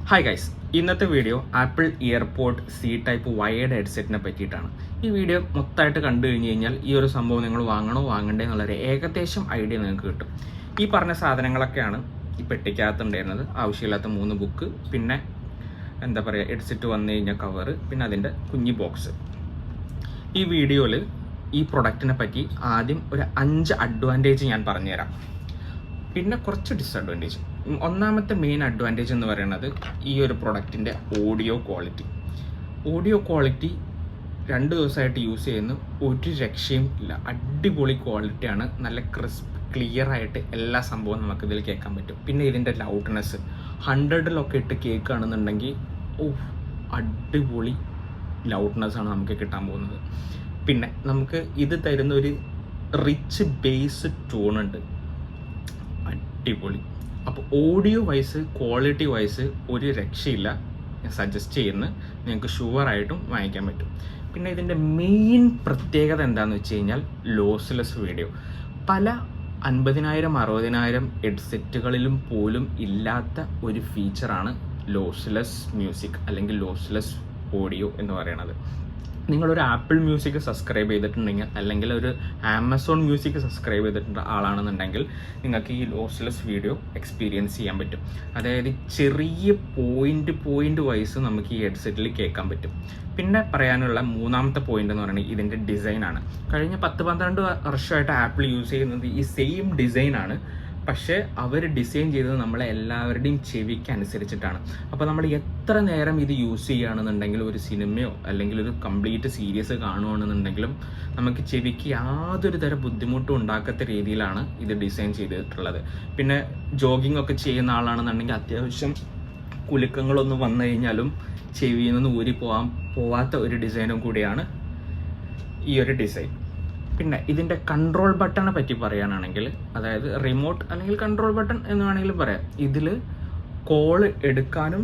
Hi guys, ഇന്നത്തെ video Apple EarPod C type wired ഹെഡ്സെറ്റിനെ പറ്റിയിട്ടാണ്. ഈ വീഡിയോ മൊത്തമായിട്ട് കണ്ടു കഴിഞ്ഞ് കഴിഞ്ഞാൽ ഈ ഒരു സംഭവം നിങ്ങൾ വാങ്ങണോ വാങ്ങണ്ടേ എന്നുള്ളൊരു ഏകദേശം ഐഡിയ നിങ്ങൾക്ക് കിട്ടും. ഈ പറഞ്ഞ സാധനങ്ങളൊക്കെയാണ് ഈ പെട്ടിക്കകത്തുണ്ടായിരുന്നത്. ആവശ്യമില്ലാത്ത 3 ബുക്ക്, പിന്നെ എന്താ പറയുക, ഹെഡ്സെറ്റ് വന്നു കഴിഞ്ഞാൽ കവറ്, പിന്നെ അതിൻ്റെ കുഞ്ഞി ബോക്സ്. ഈ വീഡിയോയിൽ ഈ പ്രൊഡക്റ്റിനെ പറ്റി ആദ്യം ഒരു 5 അഡ്വാൻറ്റേജ് ഞാൻ പറഞ്ഞുതരാം, പിന്നെ കുറച്ച് ഡിസഡ്വാൻറ്റേജ്. ഒന്നാമത്തെ മെയിൻ അഡ്വാൻറ്റേജ് എന്ന് പറയുന്നത് ഈ ഒരു പ്രൊഡക്റ്റിൻ്റെ ഓഡിയോ ക്വാളിറ്റി 2 ദിവസമായിട്ട് യൂസ് ചെയ്യുന്ന ഒരു രക്ഷയും ഇല്ല. അടിപൊളി ക്വാളിറ്റിയാണ്. നല്ല ക്രിസ്പ് ക്ലിയർ ആയിട്ട് എല്ലാ സംഭവവും നമുക്കിതിൽ കേൾക്കാൻ പറ്റും. പിന്നെ ഇതിൻ്റെ ലൗഡ്നെസ് 100-ലൊക്കെ ഇട്ട് കേൾക്കുകയാണെന്നുണ്ടെങ്കിൽ അടിപൊളി ലൗഡ്നെസ്സാണ് നമുക്ക് കിട്ടാൻ പോകുന്നത്. പിന്നെ നമുക്ക് ഇത് തരുന്ന ഒരു റിച്ച് ബേസ് ടോണുണ്ട്, അടിപൊളി. അപ്പോൾ ഓഡിയോ വൈസ് ക്വാളിറ്റി വൈസ് ഒരു രക്ഷയില്ല. ഞാൻ സജസ്റ്റ് ചെയ്യുന്നത് നിങ്ങൾക്ക് ഷുവറായിട്ടും വാങ്ങിക്കാൻ പറ്റും. പിന്നെ ഇതിൻ്റെ മെയിൻ പ്രത്യേകത എന്താണെന്ന് വെച്ച് കഴിഞ്ഞാൽ ലോസ്ലെസ് വീഡിയോ. പല 50,000-60,000 ഹെഡ്സെറ്റുകളിലും പോലും ഇല്ലാത്ത ഒരു ഫീച്ചറാണ് ലോസ്ലെസ് മ്യൂസിക് അല്ലെങ്കിൽ ലോസ്ലെസ് ഓഡിയോ എന്ന് പറയുന്നത്. നിങ്ങളൊരു ആപ്പിൾ മ്യൂസിക് സബ്സ്ക്രൈബ് ചെയ്തിട്ടുണ്ടെങ്കിൽ അല്ലെങ്കിൽ ഒരു ആമസോൺ മ്യൂസിക് സബ്സ്ക്രൈബ് ചെയ്തിട്ടുള്ള ആളാണെന്നുണ്ടെങ്കിൽ നിങ്ങൾക്ക് ഈ ലോസ്ലെസ് വീഡിയോ എക്സ്പീരിയൻസ് ചെയ്യാൻ പറ്റും. അതായത് ചെറിയ പോയിന്റ് വൈസ് നമുക്ക് ഈ ഹെഡ്സെറ്റിൽ കേൾക്കാൻ പറ്റും. പിന്നെ പറയാനുള്ള മൂന്നാമത്തെ പോയിന്റ് എന്ന് പറയുന്നത് ഇതിൻ്റെ ഡിസൈനാണ്. കഴിഞ്ഞ 10-12 വർഷമായിട്ട് ആപ്പിൾ യൂസ് ചെയ്യുന്നത് ഈ സെയിം ഡിസൈനാണ്. പക്ഷേ അവർ ഡിസൈൻ ചെയ്തത് നമ്മളെ എല്ലാവരുടെയും ചെവിക്ക് അനുസരിച്ചിട്ടാണ്. അപ്പോൾ നമ്മൾ എത്ര നേരം ഇത് യൂസ് ചെയ്യുകയാണെന്നുണ്ടെങ്കിൽ, ഒരു സിനിമയോ അല്ലെങ്കിൽ ഒരു കംപ്ലീറ്റ് സീരീസ് കാണുകയാണെന്നുണ്ടെങ്കിലും നമുക്ക് ചെവിക്ക് യാതൊരു തരം ബുദ്ധിമുട്ടും ഉണ്ടാക്കാത്ത രീതിയിലാണ് ഇത് ഡിസൈൻ ചെയ്തിട്ടുള്ളത്. പിന്നെ ജോഗിങ് ഒക്കെ ചെയ്യുന്ന ആളാണെന്നുണ്ടെങ്കിൽ അത്യാവശ്യം കുലുക്കങ്ങളൊന്നും വന്നു കഴിഞ്ഞാലും ചെവിയിൽ നിന്ന് പോവാത്ത ഒരു ഡിസൈനും കൂടിയാണ് ഈ ഒരു ഡിസൈൻ. പിന്നെ ഇതിൻ്റെ കൺട്രോൾ ബട്ടണെ പറ്റി പറയുകയാണെങ്കിൽ, അതായത് റിമോട്ട് അല്ലെങ്കിൽ കൺട്രോൾ ബട്ടൺ എന്ന് വേണമെങ്കിലും പറയാം. ഇതിൽ കോൾ എടുക്കാനും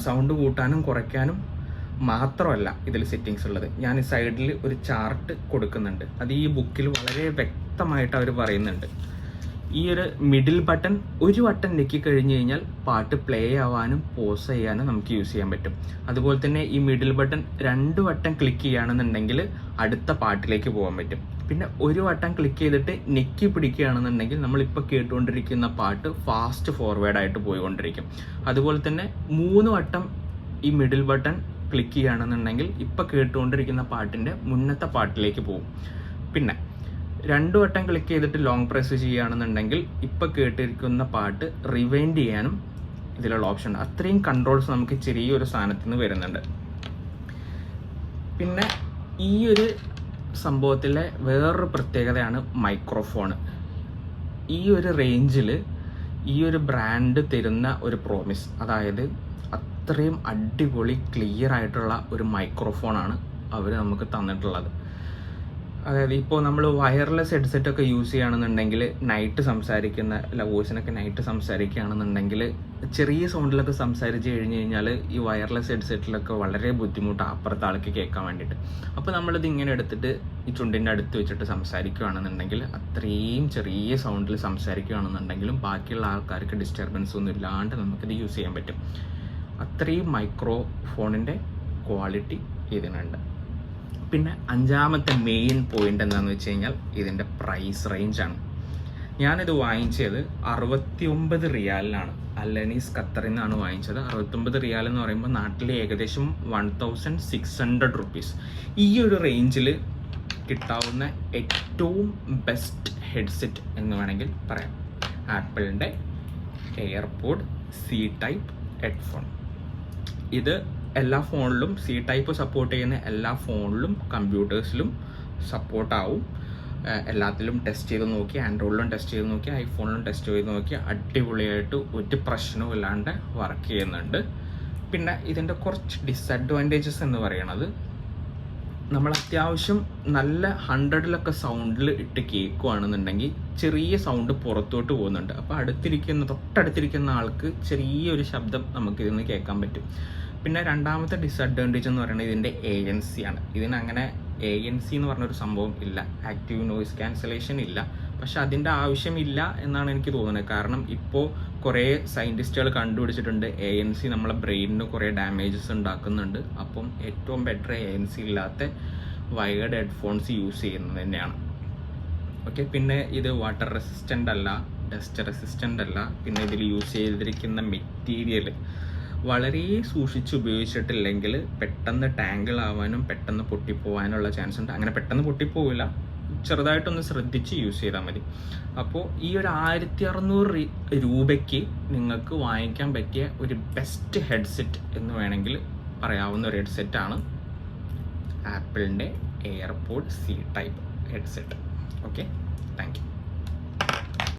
സൗണ്ട് കൂട്ടാനും കുറയ്ക്കാനും മാത്രമല്ല ഇതിൽ സെറ്റിങ്സ് ഉള്ളത്. ഞാൻ ഈ സൈഡിൽ ഒരു ചാർട്ട് കൊടുക്കുന്നുണ്ട്. അത് ഈ ബുക്കിൽ വളരെ വ്യക്തമായിട്ട് അവർ പറയുന്നുണ്ട്. ഈ ഒരു മിഡിൽ ബട്ടൺ ഒരു വട്ടം ഞെക്കി കഴിഞ്ഞ് കഴിഞ്ഞാൽ പാട്ട് പ്ലേ ആവാനും പോസ് ചെയ്യാനും നമുക്ക് യൂസ് ചെയ്യാൻ പറ്റും. അതുപോലെ തന്നെ ഈ മിഡിൽ ബട്ടൺ 2 വട്ടം ക്ലിക്ക് ചെയ്യുകയാണെന്നുണ്ടെങ്കിൽ അടുത്ത പാട്ടിലേക്ക് പോകാൻ പറ്റും. പിന്നെ ഒരു വട്ടം ക്ലിക്ക് ചെയ്തിട്ട് ഞെക്കി പിടിക്കുകയാണെന്നുണ്ടെങ്കിൽ നമ്മളിപ്പോൾ കേട്ടുകൊണ്ടിരിക്കുന്ന പാട്ട് ഫാസ്റ്റ് ഫോർവേഡായിട്ട് പോയിക്കൊണ്ടിരിക്കും. അതുപോലെ തന്നെ 3 വട്ടം ഈ മിഡിൽ ബട്ടൺ ക്ലിക്ക് ചെയ്യുകയാണെന്നുണ്ടെങ്കിൽ ഇപ്പോൾ കേട്ടുകൊണ്ടിരിക്കുന്ന പാട്ടിൻ്റെ മുന്നത്തെ പാട്ടിലേക്ക് പോകും. പിന്നെ 2 വട്ടം ക്ലിക്ക് ചെയ്തിട്ട് ലോങ് പ്രസ് ചെയ്യുകയാണെന്നുണ്ടെങ്കിൽ ഇപ്പോൾ കേട്ടിരിക്കുന്ന പാട്ട് റിവൈൻഡ് ചെയ്യാനും ഇതിലുള്ള ഓപ്ഷൻ ഉണ്ട്. അത്രയും കൺട്രോൾസ് നമുക്ക് ചെറിയൊരു സാധനത്തിൽ നിന്ന് വരുന്നുണ്ട്. പിന്നെ ഈ ഒരു സംഭവത്തിലെ വേറൊരു പ്രത്യേകതയാണ് മൈക്രോഫോണ്. ഈ ഒരു റേഞ്ചിൽ ഈ ഒരു ബ്രാൻഡ് തരുന്ന ഒരു പ്രോമിസ്, അതായത് അത്രയും അടിപൊളി ക്ലിയർ ആയിട്ടുള്ള ഒരു മൈക്രോഫോണാണ് അവർ നമുക്ക് തന്നിട്ടുള്ളത്. അതായത് ഇപ്പോൾ നമ്മൾ വയർലെസ് ഹെഡ്സെറ്റൊക്കെ യൂസ് ചെയ്യുകയാണെന്നുണ്ടെങ്കിൽ നൈറ്റ് വോയിസിനൊക്കെ നൈറ്റ് സംസാരിക്കുകയാണെന്നുണ്ടെങ്കിൽ ചെറിയ സൗണ്ടിലൊക്കെ സംസാരിച്ച് കഴിഞ്ഞ് കഴിഞ്ഞാൽ ഈ വയർലെസ് ഹെഡ്സെറ്റിലൊക്കെ വളരെ ബുദ്ധിമുട്ടാണ് അപ്പുറത്തെ ആൾക്ക് കേൾക്കാൻ വേണ്ടിയിട്ട്. അപ്പോൾ നമ്മളിത് ഇങ്ങനെ എടുത്തിട്ട് ഈ ചുണ്ടിൻ്റെ അടുത്ത് വെച്ചിട്ട് സംസാരിക്കുകയാണെന്നുണ്ടെങ്കിൽ അത്രയും ചെറിയ സൗണ്ടിൽ സംസാരിക്കുകയാണെന്നുണ്ടെങ്കിലും ബാക്കിയുള്ള ആൾക്കാർക്ക് ഡിസ്റ്റർബൻസ് ഒന്നും ഇല്ലാണ്ട് നമുക്കിത് യൂസ് ചെയ്യാൻ പറ്റും. അത്രയും മൈക്രോഫോണിൻ്റെ ക്വാളിറ്റി ഇതിനുണ്ട്. പിന്നെ 5-ാമത്തെ മെയിൻ പോയിന്റ് എന്താണെന്ന് വെച്ച് കഴിഞ്ഞാൽ ഇതിൻ്റെ പ്രൈസ് റേഞ്ചാണ്. ഞാനിത് വാങ്ങിച്ചത് 69 റിയാലിനാണ്. അല്ലനീസ് ഖത്തറിൽ നിന്നാണ് വാങ്ങിച്ചത്. 69 റിയാൽ എന്ന് പറയുമ്പോൾ നാട്ടിൽ ഏകദേശം 1600 റുപ്പീസ്. ഈ ഒരു റേഞ്ചിൽ കിട്ടാവുന്ന ഏറ്റവും ബെസ്റ്റ് ഹെഡ്സെറ്റ് എന്ന് വേണമെങ്കിൽ പറയാം ആപ്പിളിൻ്റെ എയർപോഡ് സി ടൈപ്പ് ഹെഡ്ഫോൺ. ഇത് എല്ലാ ഫോണിലും സി ടൈപ്പ് സപ്പോർട്ട് ചെയ്യുന്ന എല്ലാ ഫോണിലും കമ്പ്യൂട്ടേഴ്സിലും സപ്പോർട്ടാവും. എല്ലാത്തിലും ടെസ്റ്റ് ചെയ്ത് നോക്കി, ആൻഡ്രോയിഡിലും ടെസ്റ്റ് ചെയ്ത് നോക്കി, ഐഫോണിലും ടെസ്റ്റ് ചെയ്ത് നോക്കി അടിപൊളിയായിട്ട് ഒരു പ്രശ്നവും ഇല്ലാണ്ട് വർക്ക് ചെയ്യുന്നുണ്ട്. പിന്നെ ഇതിൻ്റെ കുറച്ച് ഡിസഡ്വാൻറ്റേജസ് എന്ന് പറയുന്നത്, നമ്മൾ അത്യാവശ്യം നല്ല 100-ലൊക്കെ സൗണ്ടിൽ ഇട്ട് കേൾക്കുകയാണെന്നുണ്ടെങ്കിൽ ചെറിയ സൗണ്ട് പുറത്തോട്ട് പോകുന്നുണ്ട്. അപ്പോൾ തൊട്ടടുത്തിരിക്കുന്ന ആൾക്ക് ചെറിയൊരു ശബ്ദം നമുക്കിതിൽ നിന്ന് കേൾക്കാൻ പറ്റും. പിന്നെ 2-ാമത്തെ ഡിസഡ്വാൻറ്റേജ് എന്ന് പറയുന്നത് ഇതിൻ്റെ ANC ആണ്. ഇതിനങ്ങനെ ANC എന്ന് പറഞ്ഞൊരു സംഭവം ഇല്ല, ആക്റ്റീവ് നോയിസ് ക്യാൻസലേഷൻ ഇല്ല. പക്ഷെ അതിൻ്റെ ആവശ്യമില്ല എന്നാണ് എനിക്ക് തോന്നുന്നത്. കാരണം ഇപ്പോൾ കുറേ സയൻറ്റിസ്റ്റുകൾ കണ്ടുപിടിച്ചിട്ടുണ്ട് ANC നമ്മളെ ബ്രെയിനിന് കുറേ ഡാമേജസ് ഉണ്ടാക്കുന്നുണ്ട്. അപ്പം ഏറ്റവും ബെറ്റർ ANC ഇല്ലാത്ത വയേർഡ് ഹെഡ്ഫോൺസ് യൂസ് ചെയ്യുന്നത് തന്നെയാണ്. ഓക്കെ, പിന്നെ ഇത് വാട്ടർ റെസിസ്റ്റൻ്റ് അല്ല, ഡസ്റ്റ് റെസിസ്റ്റൻ്റ് അല്ല. പിന്നെ ഇതിൽ യൂസ് ചെയ്തിരിക്കുന്ന മെറ്റീരിയൽ വളരെ സൂക്ഷിച്ച് ഉപയോഗിച്ചിട്ടില്ലെങ്കിൽ പെട്ടെന്ന് ടാങ്കിൾ ആവാനും പെട്ടെന്ന് പൊട്ടിപ്പോവാനുള്ള ചാൻസ് ഉണ്ട്. അങ്ങനെ പെട്ടെന്ന് പൊട്ടിപ്പോവില്ല, ചെറുതായിട്ടൊന്ന് ശ്രദ്ധിച്ച് യൂസ് ചെയ്താൽ മതി. അപ്പോൾ ഈ ഒരു 1600 രൂപയ്ക്ക് നിങ്ങൾക്ക് വാങ്ങിക്കാൻ പറ്റിയ ഒരു ബെസ്റ്റ് ഹെഡ്സെറ്റ് എന്ന് വേണമെങ്കിൽ പറയാവുന്ന ഒരു ഹെഡ്സെറ്റാണ് ആപ്പിളിൻ്റെ AirPod C type headset. Okay, thank you.